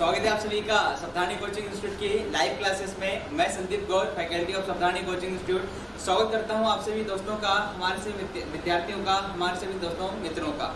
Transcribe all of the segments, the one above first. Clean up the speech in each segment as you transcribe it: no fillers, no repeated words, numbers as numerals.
स्वागत है आप सभी का सावधानी कोचिंग इंस्टीट्यूट की लाइव क्लासेस में। मैं संदीप गौर, फैकल्टी ऑफ सावधानी कोचिंग इंस्टीट्यूट, स्वागत करता हूं आप सभी दोस्तों का, हमारे सभी विद्यार्थियों का, हमारे सभी दोस्तों मित्रों का।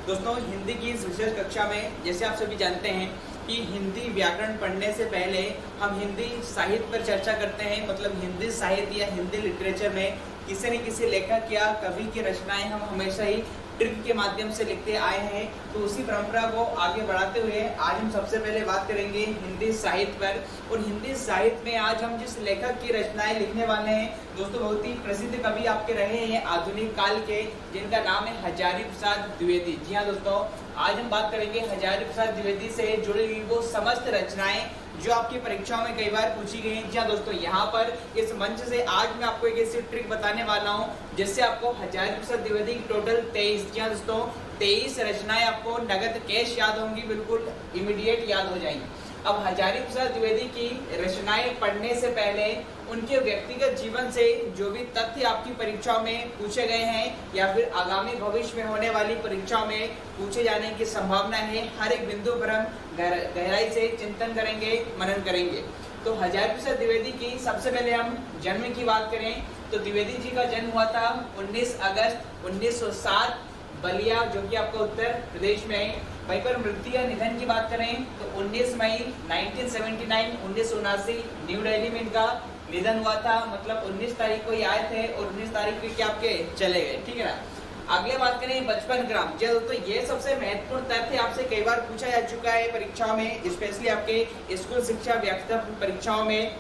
दोस्तों, हिंदी की इस विशेष कक्षा में जैसे आप सभी जानते हैं कि हिंदी व्याकरण पढ़ने से पहले हम हिंदी साहित्य पर चर्चा करते हैं। मतलब हिंदी साहित्य या हिंदी लिटरेचर में किसी न किसी लेखक या कवि की रचनाएं हम हमेशा ही ट्रिक के माध्यम से लिखते आए हैं। तो उसी परंपरा को आगे बढ़ाते हुए आज हम सबसे पहले बात करेंगे हिंदी साहित्य पर। और हिंदी साहित्य में आज हम जिस लेखक की रचनाएं लिखने वाले हैं दोस्तों, बहुत ही प्रसिद्ध कवि आपके रहे हैं आधुनिक काल के, जिनका नाम है हजारी प्रसाद द्विवेदी। जी हाँ दोस्तों, आज हम बात करेंगे हजारी प्रसाद द्विवेदी से जुड़ी हुई वो समस्त रचनाएं जो आपकी परीक्षाओं में कई बार पूछी गई हैं। जी हाँ दोस्तों, यहाँ पर इस मंच से आज मैं आपको एक ऐसी ट्रिक बताने वाला हूँ जिससे आपको हजारी प्रसाद द्विवेदी की टोटल 23, जी हाँ दोस्तों 23 रचनाएं आपको नगद कैश याद होंगी, बिल्कुल इमीडिएट याद हो जाएंगी। अब हजारी प्रसाद द्विवेदी की रचनाएं पढ़ने से पहले उनके व्यक्तिगत जीवन से जो भी तथ्य आपकी परीक्षाओं में पूछे गए हैं या फिर आगामी भविष्य में होने वाली परीक्षाओं में पूछे जाने की संभावना है, हर एक बिंदु पर हम गहराई से चिंतन करेंगे, मनन करेंगे। तो हजारी प्रसाद द्विवेदी की सबसे पहले हम जन्म की बात करें तो द्विवेदी जी का जन्म हुआ था 19 अगस्त 1907 बलिया, जो कि आपका उत्तर प्रदेश में है। वहीं पर मृत्यु या निधन की बात करें तो 19 मई 1979 न्यू दिल्ली में इनका निधन हुआ था। मतलब 19 तारीख को ये आए थे और 19 तारीख को क्या आपके चले गए, ठीक है ना। अगले बात करें बचपन ग्राम। जी दोस्तों, ये सबसे महत्वपूर्ण तथ्य आपसे कई बार पूछा जा चुका है परीक्षाओं में, स्पेशली आपके स्कूल शिक्षा व्यवस्था परीक्षाओं में,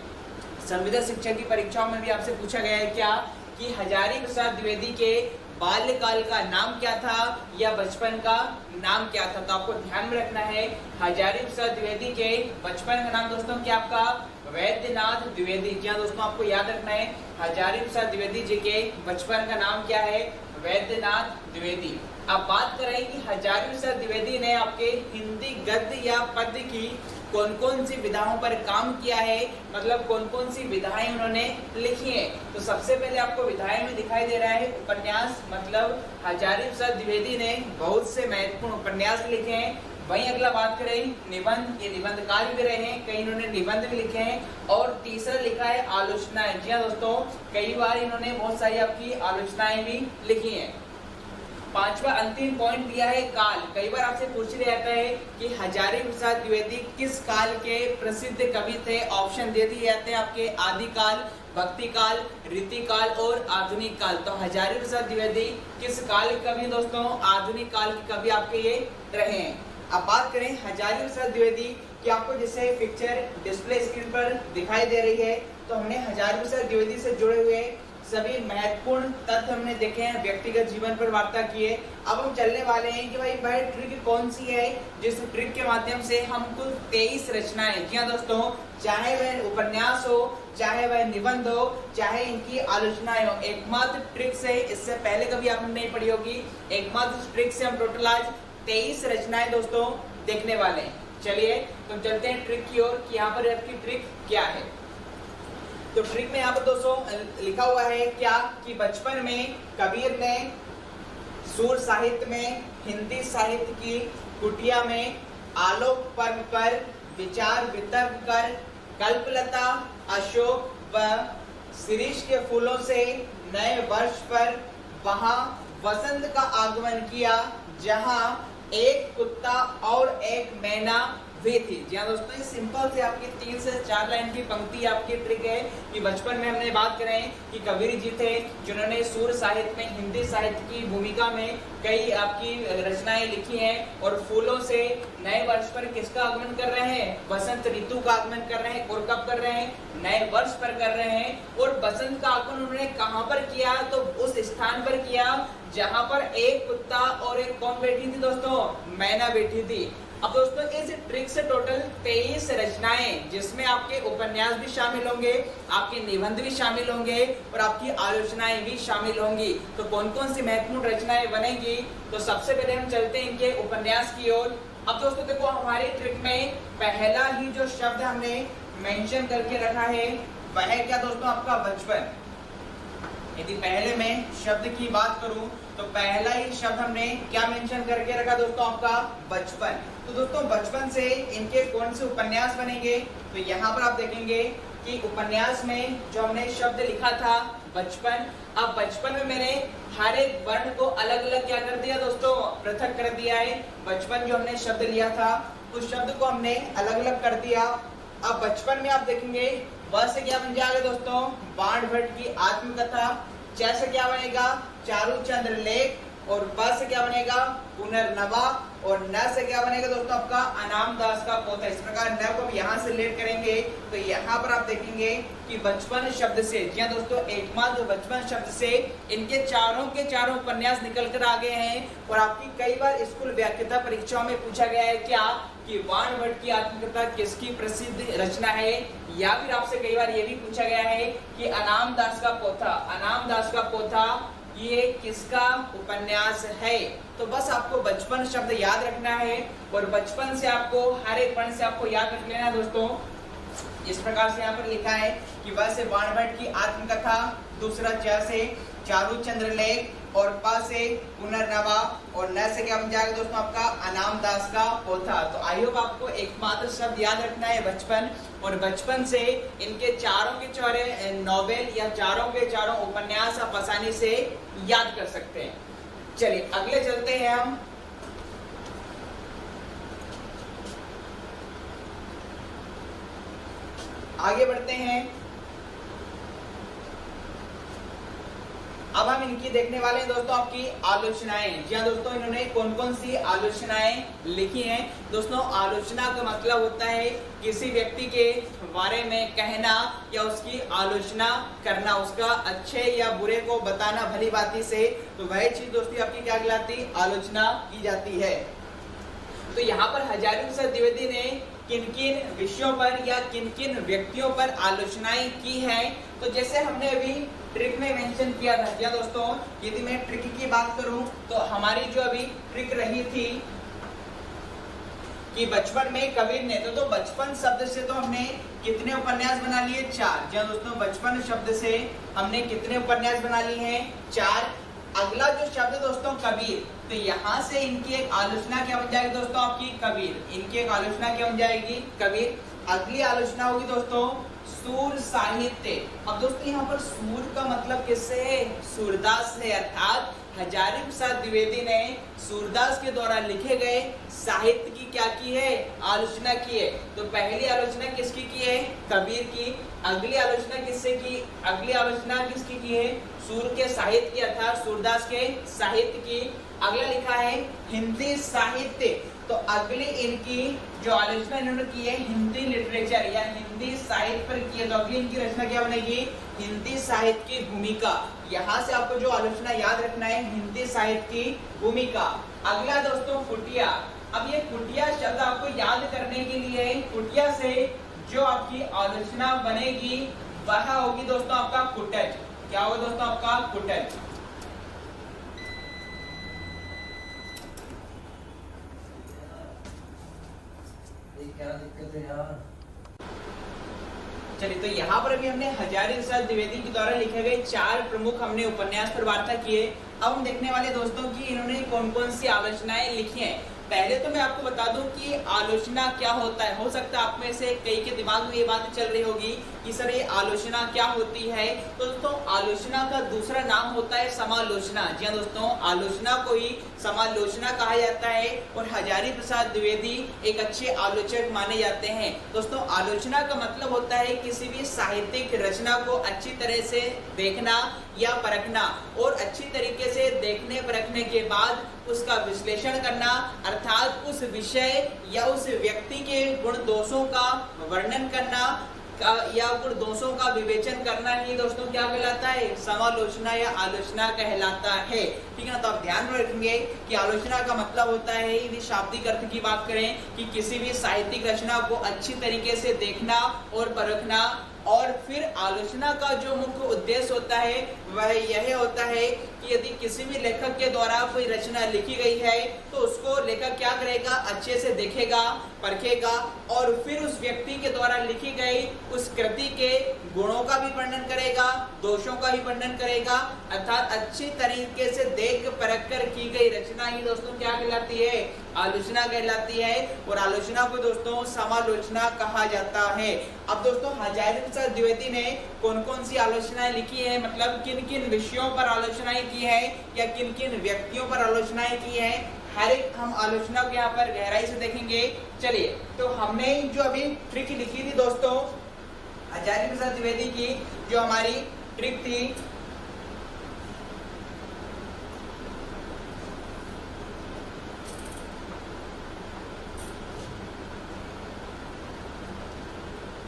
संविदा शिक्षा की परीक्षाओं में भी आपसे पूछा गया है क्या कि हजारी प्रसाद द्विवेदी के बाल्यकाल का नाम क्या था या बचपन का नाम क्या था। तो आपको ध्यान में रखना है हजारी प्रसाद द्विवेदी के बचपन का नाम दोस्तों क्या आपका वैद्यनाथ द्विवेदी। जी हाँ दोस्तों, आपको याद रखना है हजारी प्रसाद द्विवेदी जी के बचपन का नाम क्या है, वैद्यनाथ द्विवेदी। अब बात करें कि हजारी प्रसाद द्विवेदी ने आपके हिंदी गद्य या पद्य की कौन कौन सी विधाओं पर काम किया है, मतलब कौन कौन सी विधाएं उन्होंने लिखी हैं। तो सबसे पहले आपको विधाएं में दिखाई दे रहा है उपन्यास। मतलब हजारी प्रसाद द्विवेदी ने बहुत से महत्वपूर्ण उपन्यास लिखे हैं। वहीं अगला बात करें निबंध, ये निबंधकार भी रहे हैं, कई इन्होंने निबंध भी लिखे हैं। और तीसरा लिखा है आलोचनाएं। जी हाँ दोस्तों, कई बार इन्होंने बहुत सारी आपकी आलोचनाएं भी लिखी हैं। पांचवा अंतिम पॉइंट दिया है काल। कई बार आपसे पूछ लिया जाता है कि हजारी प्रसाद द्विवेदी किस काल के प्रसिद्ध कवि थे। ऑप्शन दे दिए जाते हैं आपके आदिकाल, भक्ति काल, रीति काल और आधुनिक काल। तो हजारी प्रसाद द्विवेदी किस काल के कवि दोस्तों, आधुनिक काल के कवि आपके ये रहे हैं। अब बात करें हजारी प्रसाद द्विवेदी की, आपको जैसे पिक्चर डिस्प्ले स्क्रीन पर दिखाई दे रही है, तो हमने हजारी प्रसाद द्विवेदी से जुड़े हुए सभी महत्वपूर्ण तथ्य हमने देखे हैं, व्यक्तिगत जीवन पर वार्ता किए। अब हम चलने वाले हैं कि भाई ट्रिक कौन सी है जिस ट्रिक के माध्यम से हम कुल 23 रचनाएं, जी हाँ दोस्तों, चाहे वह उपन्यास हो, चाहे वह निबंध हो, चाहे इनकी आलोचनाएं हो, एकमात्र ट्रिक से, इससे पहले कभी आपने नहीं पढ़ी होगी, एकमात्र ट्रिक से हम टोटल आज 23 रचनाएं दोस्तों देखने वाले हैं। चलिए तो चलते हैं ट्रिक की ओर कि यहाँ पर आपकी ट्रिक क्या है। तो ट्रिक में यहाँ पर दोस्तों लिखा हुआ है क्या कि बचपन में कबीर ने सूर साहित्य में, हिंदी साहित्य की कुटिया में आलोक पर्व पर विचार वितर्क कर कल्पलता, अशोक व शिरीष के फूलों से नए वर्ष पर वहां वसंत का आगमन किया, जहां एक कुत्ता और एक मैना भी थी। जी हाँ दोस्तों, ये सिंपल से आपकी 3 से 4 लाइन की पंक्ति आपकी ट्रिक है कि बचपन में हमने बात करें कि कबीर जी थे जिन्होंने सूर साहित्य में, हिंदी साहित्य की भूमिका में कई आपकी रचनाएं लिखी हैं। और फूलों से नए वर्ष पर किसका आगमन कर रहे हैं, वसंत ऋतु का आगमन कर रहे हैं। और कब कर रहे हैं, नए वर्ष पर कर रहे हैं। और बसंत का आगमन उन्होंने कहाँ पर किया, तो उस स्थान पर किया जहां पर एक कुत्ता और एक कौन बैठी थी दोस्तों, मैना बैठी थी। अब दोस्तों इस ट्रिक से टोटल 23 रचनाएं, जिसमें आपके उपन्यास भी शामिल होंगे, आपके निबंध भी शामिल होंगे और आपकी आलोचनाएं भी शामिल होंगी। तो कौन कौन सी महत्वपूर्ण रचनाएं बनेंगी, तो सबसे पहले हम चलते हैं इनके उपन्यास की ओर। अब दोस्तों देखो, हमारे ट्रिक में पहला ही जो शब्द हमने मेंशन करके रखा है वह है क्या दोस्तों, आपका बचपन। यदि पहले मैं शब्द की बात करूं तो पहला ही शब्द हमने क्या मेंशन करके रखा दोस्तों, आपका बचपन। तो दोस्तों बचपन से इनके कौन से उपन्यास बनेंगे, तो यहाँ पर आप देखेंगे कि उपन्यास में जो हमने शब्द लिखा था बचपन, अब बचपन में मैंने हर एक वर्ण को अलग अलग क्या कर दिया दोस्तों, पृथक कर दिया है। बचपन जो हमने शब्द लिया था उस शब्द को हमने अलग अलग कर दिया। अब बचपन में आप देखेंगे व से क्या बन जाएगा दोस्तों, बाण भट्ट की आत्मकथा। च से क्या बनेगा, चारूचंद्र लेख। और ब से क्या बनेगा, पुनर्नवा। और न से क्या बनेगा दोस्तों, आपका अनाम दास का पोथा। इस प्रकार न को यहाँ से लेट करेंगे तो यहाँ पर आप देखेंगे कि बचपन शब्द से, जी दोस्तों एकमात्र बचपन शब्द से इनके चारों के चारों उपन्यास निकल कर आ गए हैं। और आपकी कई बार स्कूल व्याख्याता परीक्षाओं में पूछा गया है क्या कि बाण भट्ट की आत्मकथा किसकी प्रसिद्ध रचना है, या फिर आपसे कई बार ये भी पूछा गया है कि अनाम दास का पोथा, अनाम दास का पोथा ये किसका उपन्यास है। तो बस आपको बचपन शब्द याद रखना है और बचपन से आपको हर एक वर्ण से आपको याद रख लेना है दोस्तों। इस प्रकार से यहाँ पर लिखा है कि व से बाण भट्ट की आत्मकथा, दूसरा च से चारूचंद्र लेख, और प से पुनर्नवा, और न से क्या बन जाएगा दोस्तों, आपका अनाम दास का पोथा। तो आई होप आपको एकमात्र शब्द याद रखना है बचपन, और बचपन से इनके चारों के चारों नॉवेल या चारों के चारों उपन्यास आप आसानी से याद कर सकते हैं। चलिए अगले चलते हैं हम। आगे बढ़ते हैं। अब हम इनकी देखने वाले हैं दोस्तों आपकी आलोचनाएं। जी हाँ दोस्तों, इन्होंने कौन कौन सी आलोचनाएं लिखी हैं। दोस्तों आलोचना का मतलब होता है किसी व्यक्ति के बारे में कहना या उसकी आलोचना करना, उसका अच्छे या बुरे को बताना भली बाती से। तो वह चीज दोस्तों आपकी क्या कहलाती, आलोचना की जाती है। तो यहाँ पर हजारी प्रसाद द्विवेदी ने किन किन विषयों पर या किन किन व्यक्तियों पर आलोचनाएं की हैं, तो जैसे हमने अभी ट्रिक में मेंशन किया था। क्या दोस्तों, यदि मैं ट्रिक की बात करूं तो हमारी जो अभी ट्रिक रही थी कि बचपन में कबीर ने तो बचपन शब्द से तो हमने कितने उपन्यास बना लिए, 4। जी दोस्तों, बचपन शब्द से हमने कितने उपन्यास बना लिए हैं, 4। अगला जो शब्द दोस्तों कबीर, तो यहाँ से इनकी एक आलोचना क्या बन जाएगी दोस्तों, आपकी कबीर। इनकी एक आलोचना क्या बन जाएगी, कबीर। अगली आलोचना होगी दोस्तों सूर साहित्य। अब दोस्तों यहाँ पर सूर का मतलब किससे है, सूरदास से। अर्थात हजारी प्रसाद द्विवेदी ने सूरदास के द्वारा लिखे गए साहित्य की क्या की है, आलोचना की है। तो पहली आलोचना किसकी की है, कबीर की। अगली आलोचना किससे की, अगली आलोचना किसकी की है, सूर के साहित्य की, अर्थात सूरदास के साहित्य की। अगला लिखा है हिंदी साहित्य। तो अगली इनकी जो आलोचना इन्होंने की है हिंदी लिटरेचर या हिंदी साहित्य पर की है। तो अगली इनकी रचना क्या बनेगी, हिंदी साहित्य की भूमिका। यहाँ से आपको जो आलोचना याद रखना है, हिंदी साहित्य की भूमिका। अगला दोस्तों कुटिया। अब ये कुटिया शब्द आपको याद करने के लिए, कुटिया से जो आपकी आलोचना बनेगी वह होगी दोस्तों आपका कुटज। क्या होगा दोस्तों, आपका कुटज। क्या दिक्कत है यार। चलिए, तो यहाँ पर अभी हमने हजारी प्रसाद द्विवेदी के द्वारा लिखे गए 4 प्रमुख हमने उपन्यास पर वार्ता किए। अब हम देखने वाले दोस्तों की इन्होंने कौन कौन सी आलोचनाएं लिखी हैं। पहले तो मैं आपको बता दूं कि आलोचना क्या होता है। हो सकता है आप में से कई के दिमाग में ये बात चल रही होगी कि सर ये आलोचना क्या होती है। तो दोस्तों आलोचना का दूसरा नाम होता है समालोचना। जी हाँ दोस्तों, आलोचना को ही समालोचना कहा जाता है और हजारी प्रसाद द्विवेदी एक अच्छे आलोचक माने जाते हैं। दोस्तों आलोचना का मतलब होता है किसी भी साहित्यिक रचना को अच्छी तरह से देखना या परखना, और अच्छी तरीके से देखने परखने के बाद उसका विश्लेषण करना, अर्थात उस विषय या उस व्यक्ति के गुण दोषों का वर्णन करना या गुण दोषों का विवेचन करना ही दोस्तों क्या कहलाता है, समालोचना या आलोचना कहलाता है। ठीक है ना। तो आप ध्यान में रखेंगे कि आलोचना का मतलब होता है, यदि शाब्दिक अर्थ की बात करें कि किसी भी साहित्यिक रचना को अच्छी तरीके से देखना और परखना, और फिर आलोचना का जो मुख्य उद्देश्य होता है वह यह होता है कि यदि किसी भी लेखक के द्वारा कोई रचना लिखी गई है तो उसको लेखक क्या करेगा, अच्छे से देखेगा, परखेगा और फिर उस व्यक्ति के द्वारा लिखी गई उस कृति के गुणों का भी वर्णन करेगा, दोषों का भी वर्णन करेगा। अर्थात अच्छी तरीके से देख परख कर की गई रचना ही दोस्तों क्या कहलाती है, आलोचना कहलाती है। और आलोचना को दोस्तों समालोचना कहा जाता है। अब दोस्तों हजारी प्रसाद द्विवेदी ने कौन कौन सी आलोचनाएं लिखी है, मतलब किन किन विषयों पर आलोचनाएं की है या किन किन व्यक्तियों पर आलोचनाएं की है, हर एक हम आलोचना को यहाँ पर गहराई से देखेंगे। चलिए, तो हमने जो अभी ट्रिक लिखी थी दोस्तों हजारी प्रसाद द्विवेदी की, जो हमारी ट्रिक थी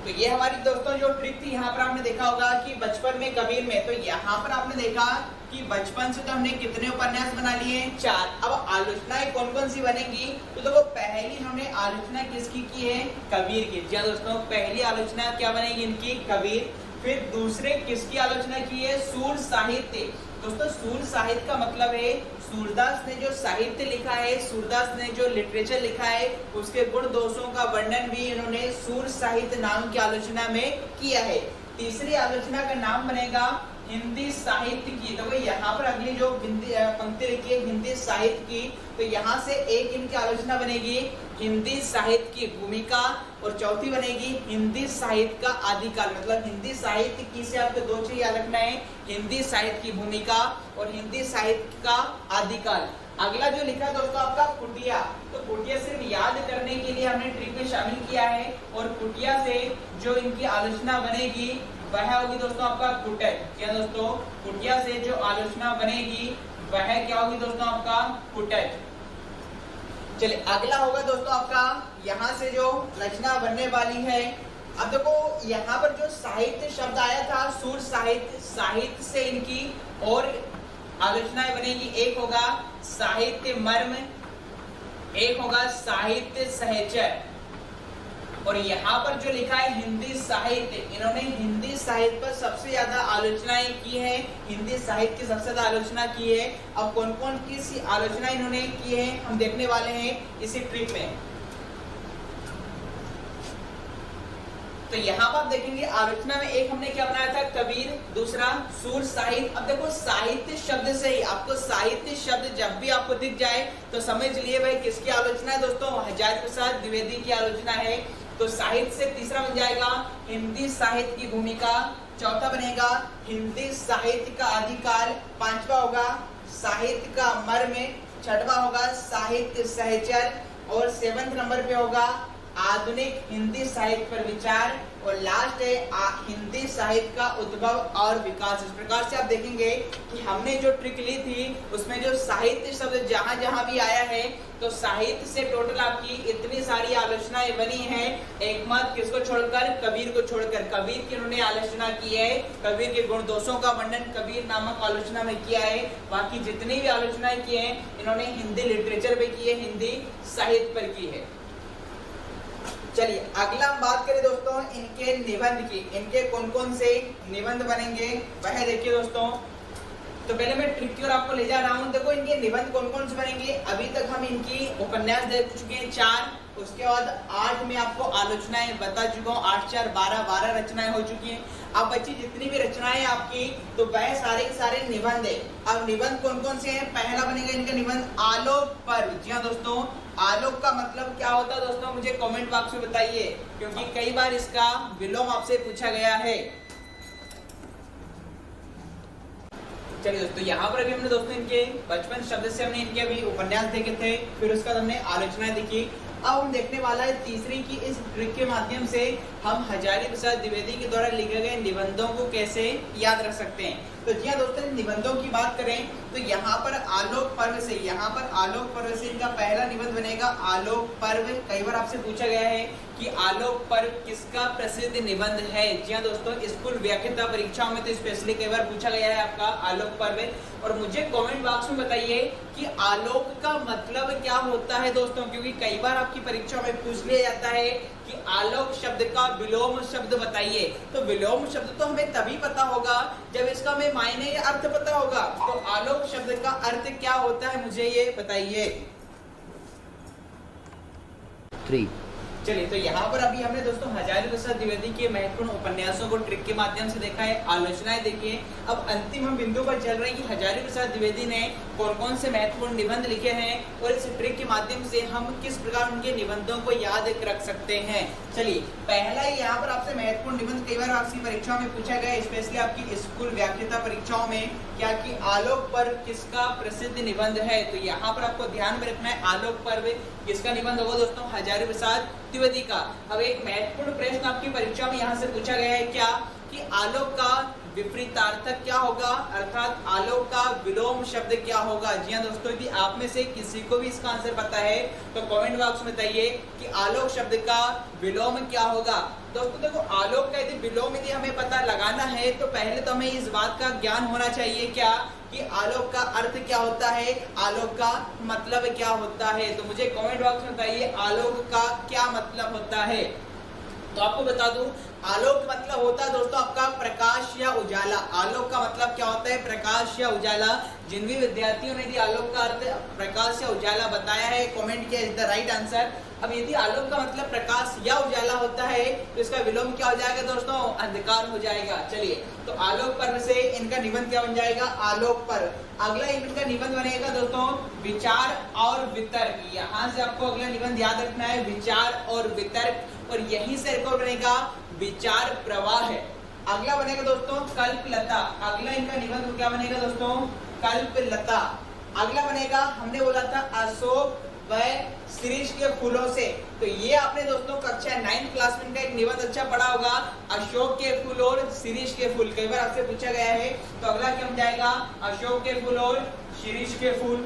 तो ये हमारी दोस्तों जो ट्रिक थी, यहाँ पर आपने देखा होगा कि बचपन में कबीर में, तो यहाँ पर आपने देखा कि बचपन से तो हमने कितने उपन्यास बना लिए, 4। अब आलोचनाएं कौन कौन सी बनेगी, तो देखो पहली हमने आलोचना किसकी की है, कबीर की। जी दोस्तों, पहली आलोचना क्या बनेगी इनकी, कबीर। फिर दूसरे किसकी आलोचना की है, सूर साहित्य। दोस्तों सूर साहित्य का मतलब है सूरदास ने जो साहित्य लिखा है, सूरदास ने जो लिटरेचर लिखा है उसके गुण दोषों का वर्णन भी इन्होंने सूर साहित्य नाम की आलोचना में किया है। तीसरी आलोचना का नाम बनेगा हिंदी साहित्य की। तो भाई यहाँ पर अगली जो पंक्ति लिखी है हिंदी साहित्य की, तो यहाँ से एक इनकी आलोचना बनेगी हिंदी साहित्य की भूमिका, और चौथी बनेगी हिंदी साहित्य का आदिकाल। मतलब हिंदी साहित्य की से आपको दो चीज याद रखना है, हिंदी साहित्य की भूमिका और हिंदी साहित्य का आदिकाल। अगला जो लिखा है दोस्तों आपका कुटिया, तो कुटिया सिर्फ याद करने के लिए हमने ट्रिक में शामिल किया है। और कुटिया से जो इनकी आलोचना बनेगी वह होगी दोस्तों आपका कुटज। क्या दोस्तों, कुटिया से जो आलोचना बनेगी वह क्या होगी दोस्तों आपका कुटज। चलिए अगला होगा दोस्तों आपका यहाँ से जो रचना बनने वाली है। अब देखो यहाँ पर जो साहित्य शब्द आया था सूर साहित्य, साहित्य से इनकी और आलोचनाएं बनेगी। एक होगा साहित्य मर्म, एक होगा साहित्य सहचर, और यहाँ पर जो लिखा है हिंदी साहित्य, इन्होंने हिंदी साहित्य पर सबसे ज्यादा आलोचनाएं की है, हिंदी साहित्य की सबसे ज्यादा आलोचना की है। अब कौन कौन की आलोचना इन्होंने की है हम देखने वाले हैं इसी ट्रिक में। तो यहाँ पर आप देखेंगे आलोचना में एक हमने क्या बनाया था, कबीर, दूसरा सूर साहित्य। अब देखो साहित्य शब्द से ही आपको साहित्य शब्द जब भी आपको दिख जाए तो समझ लिए भाई किसकी आलोचना है दोस्तों, हजारी प्रसाद द्विवेदी की आलोचना है। तो साहित्य से तीसरा बन जाएगा हिंदी साहित्य की भूमिका, चौथा बनेगा हिंदी साहित्य का आदिकाल, पांचवा होगा साहित्य का मर्म, छठवा होगा साहित्य सहचर, और 7वें नंबर पे होगा आधुनिक हिंदी साहित्य पर विचार, और लास्ट है हिंदी साहित्य का उद्भव और विकास। इस प्रकार से आप देखेंगे कि हमने जो ट्रिक ली थी उसमें जो साहित्य शब्द जहां जहां भी आया है, तो साहित्य से टोटल आपकी इतनी सारी आलोचनाएं बनी हैं, एक मत किसको छोड़कर, कबीर को छोड़कर। कबीर की उन्होंने आलोचना की है, कबीर के गुण दोषों का वर्णन कबीर नामक आलोचना में किया है। बाकी जितनी भी आलोचनाएं की है इन्होंने हिंदी लिटरेचर पे की है, हिंदी साहित्य पर की है। चलिए अगला हम बात करें दोस्तों इनके निबंध की, इनके कौन कौन से निबंध बनेंगे वह देखिए दोस्तों। तो पहले मैं ट्रिक की ओर आपको ले जा रहा हूँ। देखो इनके निबंध कौन कौन से बनेंगे, अभी तक हम इनकी उपन्यास देख चुके हैं 4, उसके बाद 8 में आपको आलोचनाएं बता चुका हूँ, 8 4 12 रचनाएं हो चुकी हैं। अब बच्ची जितनी भी रचनाएं आपकी तो वह सारे के सारे निबंध है। अब निबंध कौन कौन से हैं, पहला बनेगा इनका निबंध आलोक पर्व। जी हाँ दोस्तों, आलोक का मतलब क्या होता है दोस्तों, मुझे कमेंट बॉक्स में बताइए, क्योंकि कई बार इसका विलोम आपसे पूछा गया है। चलिए दोस्तों, यहाँ पर अभी हमने दोस्तों इनके बचपन शब्द से हमने इनके अभी उपन्यास देखे थे, फिर उसका हमने आलोचनाएं देखी। अब हम देखने वाला है तीसरी की इस ट्रिक के माध्यम से हम हजारी प्रसाद द्विवेदी के द्वारा लिखे गए निबंधों को कैसे याद रख सकते हैं। तो जी हाँ दोस्तों, निबंधों की बात करें तो यहाँ पर आलोक पर्व से, यहाँ पर आलोक पर्व से इनका पहला निबंध बनेगा आलोक पर्व। कई बार आपसे पूछा गया है कि कि आलोक पर्व किसका प्रसिद्ध निबंध है। जी हाँ दोस्तों, स्कूल व्याख्याता परीक्षाओं में तो स्पेशली कई बार पूछा गया है आपका आलोक पर्व। और मुझे कमेंट बॉक्स में बताइए कि आलोक का मतलब क्या होता है दोस्तों, क्योंकि कई बार आपकी परीक्षा में पूछ लिया जाता है कि आलोक शब्द का विलोम शब्द बताइए। तो विलोम शब्द तो हमें तभी पता होगा जब इसका हमें मायने या अर्थ पता होगा। तो आलोक शब्द का अर्थ क्या होता है मुझे ये बताइए। 3 चलिए, तो यहाँ पर अभी हमने दोस्तों हजारी प्रसाद द्विवेदी के महत्वपूर्ण उपन्यासों को ट्रिक के माध्यम से देखा है, आलोचनाएं देखी है। अब अंतिम हम बिंदु पर चल रहे हैं कि हजारी प्रसाद द्विवेदी ने कौन कौन से महत्वपूर्ण निबंध लिखे हैं और इस ट्रिक के माध्यम से हम किस प्रकार उनके निबंधों को याद रख सकते हैं। चलिए, पहला ही यहाँ पर आपसे महत्वपूर्ण निबंध कई बार आपकी परीक्षाओं में पूछा गया, स्पेशली आपकी स्कूल व्याख्याता परीक्षाओं में, क्या कि आलोक पर्व किसका प्रसिद्ध निबंध है। तो यहाँ पर आपको ध्यान में रखना है आलोक पर्व किसका निबंध होगा दोस्तों, हजारी प्रसाद द्विवेदी का। अब एक महत्वपूर्ण प्रश्न आपकी परीक्षा में यहाँ से पूछा गया है क्या कि आलोक का विपरीतार्थक क्या होगा, अर्थात आलोक का विलोम शब्द क्या होगा। जी हाँ दोस्तों, यदि आप में से किसी को भी इसका आंसर पता है तो कमेंट बॉक्स में बताइए कि आलोक शब्द का विलोम क्या होगा। दोस्तों देखो, आलोक का यदि विलोम यदि हमें पता लगाना है तो पहले तो हमें इस बात का ज्ञान होना चाहिए क्या कि आलोक का अर्थ क्या होता है, आलोक का मतलब क्या होता है। तो मुझे कमेंट बॉक्स में बताइए आलोक का क्या मतलब होता है। तो आपको बता दूं, आलोक मतलब होता है दोस्तों आपका प्रकाश या उजाला। आलोक का मतलब क्या होता है, प्रकाश या उजाला। जिन भी विद्यार्थियों ने यदि आलोक का अर्थ प्रकाश या उजाला बताया है, कमेंट किया इज द राइट आंसर। अब यदि आलोक का मतलब प्रकाश या उजाला होता है तो इसका विलोम क्या हो जाएगा दोस्तों, अंधकार हो जाएगा। चलिए, तो आलोक पर्व से इनका निबंध क्या बन जाएगा, आलोक पर्व। अगला इनका निबंध बनेगा दोस्तों विचार और वितर्क। यहाँ से आपको अगला निबंध याद रखना है, विचार और वितर्क, और यही से एक और बनेगा विचार प्रवाह। अगला बनेगा दोस्तों कल्पलता। अगला इनका निबंध क्या बनेगा दोस्तों, कल्पलता। अगला बनेगा, हमने बोला था अशोक व शिरीष के फूलों से। तो ये आपने दोस्तों कक्षा 9th क्लास में इनका एक निबंध अच्छा पढ़ा होगा, अशोक के फूल और शिरीष के फूल। कई बार आपसे पूछा गया है। तो अगला क्या बन जाएगा, अशोक के फूल और शिरीष के फूल।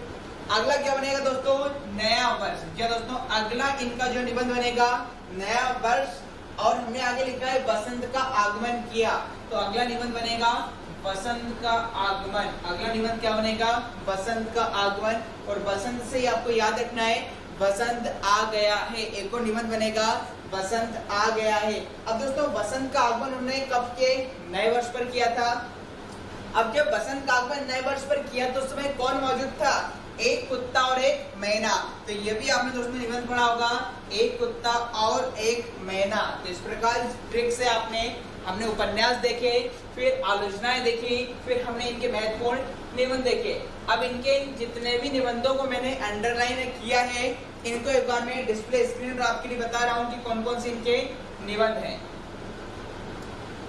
अगला क्या बनेगा दोस्तों, नया वर्ष। क्या दोस्तों, अगला इनका जो निबंध बनेगा नया वर्ष, और हमने आगे लिखा है बसंत का आगमन किया। तो अगला निबंध बनेगा बसंत का आगमन। अगला निबंध क्या बनेगा, बसंत का आगमन। और बसंत से ही आपको याद रखना है बसंत आ गया है। एक और निबंध बनेगा बसंत आ गया है। अब दोस्तों बसंत का आगमन हमने कब के, नए वर्ष पर किया था। अब जब बसंत का आगमन नए वर्ष पर किया तो उस समय कौन मौजूद था, एक कुत्ता और एक मैना। तो ये भी आपने दोस्तों निबंध पढ़ा होगा, एक कुत्ता और एक मैना। तो इस प्रकार ट्रिक से हमने उपन्यास देखे, फिर आलोचनाएं देखी, फिर हमने इनके महत्वपूर्ण निबंध देखे। अब इनके जितने भी निबंधों को मैंने अंडरलाइन किया है, इनको एक बार मैं डिस्प्ले स्क्रीन पर आपके लिए बता रहा हूँ कि कौन कौन से इनके निबंध हैं।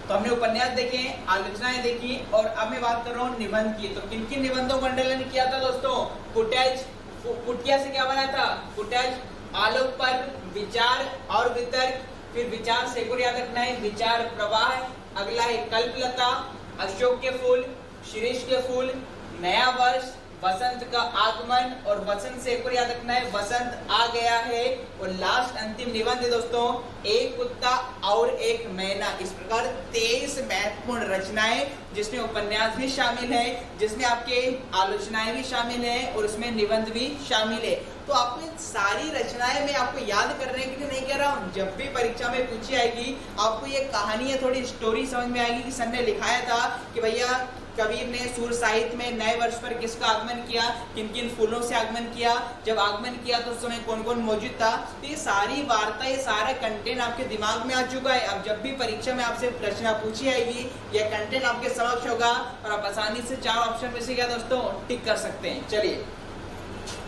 तो हमने उपन्यास देखे, आलोचनाएं देखी, और अब मैं बात कर रहा हूँ निबंध की। तो किन किन निबंधों को अंडरलाइन किया था दोस्तों, फुटेज, कुटिया से क्या बना था, फुटेज, आलोक पर, विचार और वितर्क, फिर विचार से को याद रखना है विचार प्रवाह। अगला है कल्पलता, अशोक के फूल, शिरीष के फूल, नया वर्ष, बसंत का आगमन, और बसंत से को याद रखना है बसंत आ गया है। और लास्ट अंतिम निबंध है दोस्तों एक कुत्ता और एक मैना। इस प्रकार 23 महत्वपूर्ण रचनाएं, जिसमें उपन्यास भी शामिल है, जिसमें आपके आलोचनाएं भी शामिल है, और उसमें निबंध भी शामिल है। तो आपको सारी रचनाएं मैं आपको याद करने के लिए नहीं कह रहा हूँ, जब भी परीक्षा में पूछी आएगी आपको ये कहानी है, थोड़ी स्टोरी समझ में आएगी कि सर ने लिखाया था कि भैया कबीर ने सूर साहित्य में नए वर्ष पर किसका आगमन किया, किन किन फूलों से आगमन किया, जब आगमन किया तो उस समय कौन कौन मौजूद था। तो ये सारी वार्ता, ये सारा कंटेंट आपके दिमाग में आ चुका है। अब जब भी परीक्षा में आपसे रचना पूछी आएगी, यह कंटेंट आपके समक्ष होगा और आप आसानी से 4 ऑप्शन में से क्या दोस्तों टिक कर सकते हैं। चलिए,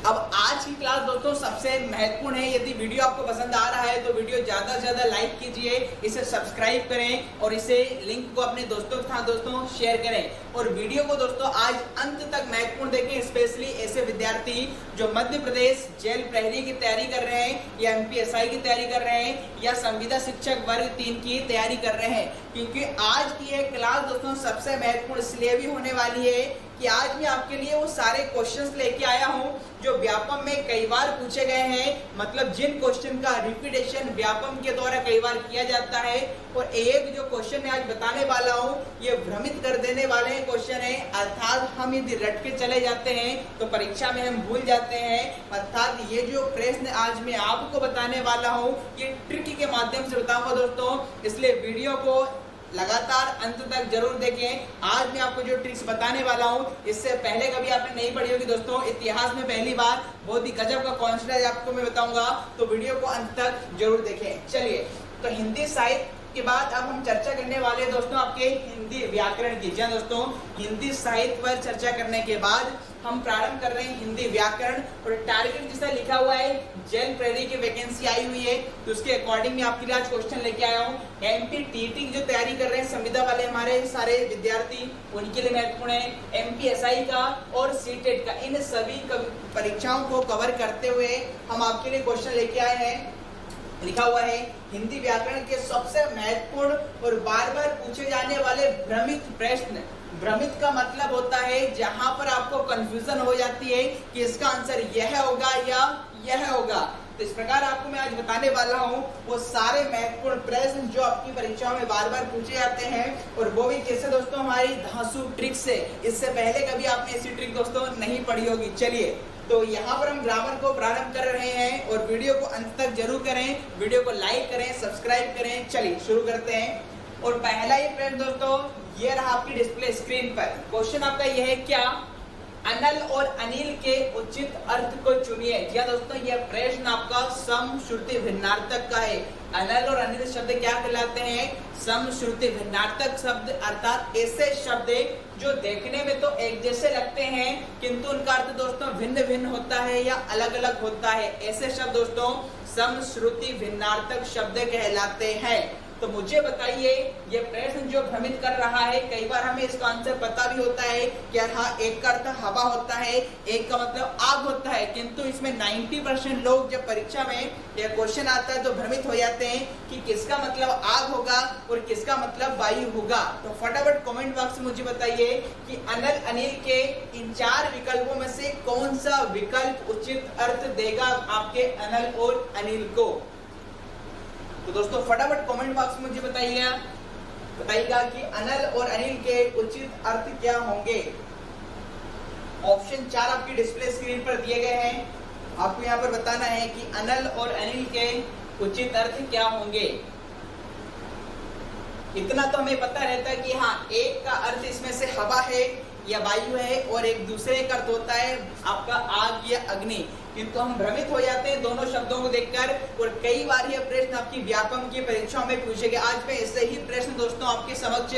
अब आज की क्लास दोस्तों सबसे महत्वपूर्ण है। यदि वीडियो आपको पसंद आ रहा है तो वीडियो ज्यादा से ज्यादा लाइक कीजिए, इसे सब्सक्राइब करें और इसे लिंक को अपने दोस्तों के साथ दोस्तों शेयर करें। और वीडियो को दोस्तों आज अंत तक महत्वपूर्ण देखें, स्पेशली ऐसे विद्यार्थी जो मध्य प्रदेश जेल प्रहरी की तैयारी कर रहे हैं, या MPSI की तैयारी कर रहे हैं, या संविदा शिक्षक वर्ग 3 की तैयारी कर रहे हैं। क्योंकि आज की यह क्लास दोस्तों सबसे महत्वपूर्ण इसलिए भी होने वाली है कि आज मैं आपके लिए वो सारे क्वेश्चंस लेके आया हूं जो व्यापम में कई बार पूछे गए हैं, मतलब जिन क्वेश्चन का रिपीटेशन व्यापम के द्वारा कई बार किया जाता है। और एक जो क्वेश्चन मैं आज बताने वाला हूं ये भ्रमित कर देने वाले क्वेश्चन है, अर्थात हम यदि रट के चले जाते हैं तो परीक्षा में हम भूल जाते हैं। अर्थात ये जो प्रश्न आज मैं आपको बताने वाला हूं ये ट्रिक के माध्यम से बताऊंगा दोस्तों, इसलिए वीडियो को लगातार अंत तक जरूर देखें। आज मैं आपको जो ट्रिक्स बताने वाला हूं इससे पहले कभी आपने नहीं पढ़ी होगी दोस्तों, इतिहास में पहली बार बहुत ही गजब का कॉन्सेप्ट आपको मैं बताऊंगा, तो वीडियो को अंत तक जरूर देखें। चलिए, तो हिंदी साहित्य के बाद अब हम चर्चा करने वाले हैं दोस्तों आपके हिंदी व्याकरण की। जी दोस्तों, हिंदी साहित्य पर चर्चा करने के बाद हम प्रारंभ कर रहे हैं हिंदी व्याकरण। और टारगेट जैसा लिखा हुआ है जेल प्रेरी की वैकेंसी आई हुई है, तो उसके अकॉर्डिंग मैं आपके लिए आज क्वेश्चन लेके आया हूँ। एमपीटीटी की जो तैयारी कर रहे हैं संविदा वाले हमारे सारे विद्यार्थी, उनके लिए महत्वपूर्ण है। एमपीएसआई का और सीटेट का, इन सभी परीक्षाओं को कवर करते हुए हम आपके लिए क्वेश्चन लेके आए हैं। लिखा हुआ है हिंदी व्याकरण के सबसे महत्वपूर्ण और बार बार पूछे जाने वाले भ्रमित प्रश्न। भ्रमित का मतलब होता है जहां पर आपको कंफ्यूजन हो जाती है कि इसका आंसर यह होगा या यह होगा। तो इस प्रकार आपको मैं आज बताने वाला हूं वो सारे महत्वपूर्ण प्रश्न जो आपकी परीक्षाओं में बार बार पूछे जाते हैं, और वो भी कैसे दोस्तों, हमारी धांसू ट्रिक से। इससे पहले कभी आपने ऐसी ट्रिक दोस्तों नहीं पढ़ी होगी। चलिए, तो यहाँ पर हम ग्रामर को प्रारंभ कर रहे हैं और वीडियो को अंत तक जरूर करें, वीडियो को लाइक करें, सब्सक्राइब करें। चलिए शुरू करते हैं। और पहला ही प्रश्न दोस्तों ये रहा आपकी डिस्प्ले स्क्रीन पर। क्वेश्चन आपका यह है, क्या अनल और अनिल के उचित अर्थ को चुनिए। जी दोस्तों, यह प्रश्न आपका सम श्रुति भिन्नार्थक का है। अनल और अनिल शब्द क्या कहलाते हैं? सम श्रुति भिन्नार्थक शब्द, अर्थात ऐसे शब्द जो देखने में तो एक जैसे लगते हैं किंतु उनका अर्थ दोस्तों भिन्न भिन्न होता है या अलग अलग होता है। ऐसे शब्द दोस्तों सम श्रुति भिन्नार्थक शब्द कहलाते हैं। तो मुझे बताइए, ये प्रश्न जो भ्रमित कर रहा है, कई बार हमें इसका आंसर पता भी होता है कि हाँ एक का अर्थ हवा होता है, एक का मतलब आग होता है, किंतु इसमें 90% लोग जब परीक्षा में यह क्वेश्चन आता है तो भ्रमित हो जाते हैं कि किसका मतलब आग होगा और किसका मतलब वायु होगा। तो फटाफट कमेंट बॉक्स में मुझे बताइए कि अनल अनिल के इन 4 विकल्पों में से कौन सा विकल्प उचित अर्थ देगा आपके अनल और अनिल को। तो दोस्तों फटाफट कमेंट बॉक्स में मुझे बताइएगा कि अनल और अनिल के उचित अर्थ क्या होंगे। ऑप्शन 4 आपकी डिस्प्ले स्क्रीन पर दिए गए हैं, आपको यहाँ पर बताना है कि अनल और अनिल के उचित अर्थ क्या होंगे। इतना तो हमें पता रहता है कि हाँ एक का अर्थ इसमें से हवा है या वायु है, और एक दूसरे का अर्थ होता है आपका आग या अग्नि, किंतु हम भ्रमित हो जाते हैं दोनों शब्दों को देखकर। और कई बार यह प्रश्न आपकी व्यापम की परीक्षाओं में पूछे गए। आज मैं ऐसे ही प्रश्न दोस्तों आपके समक्ष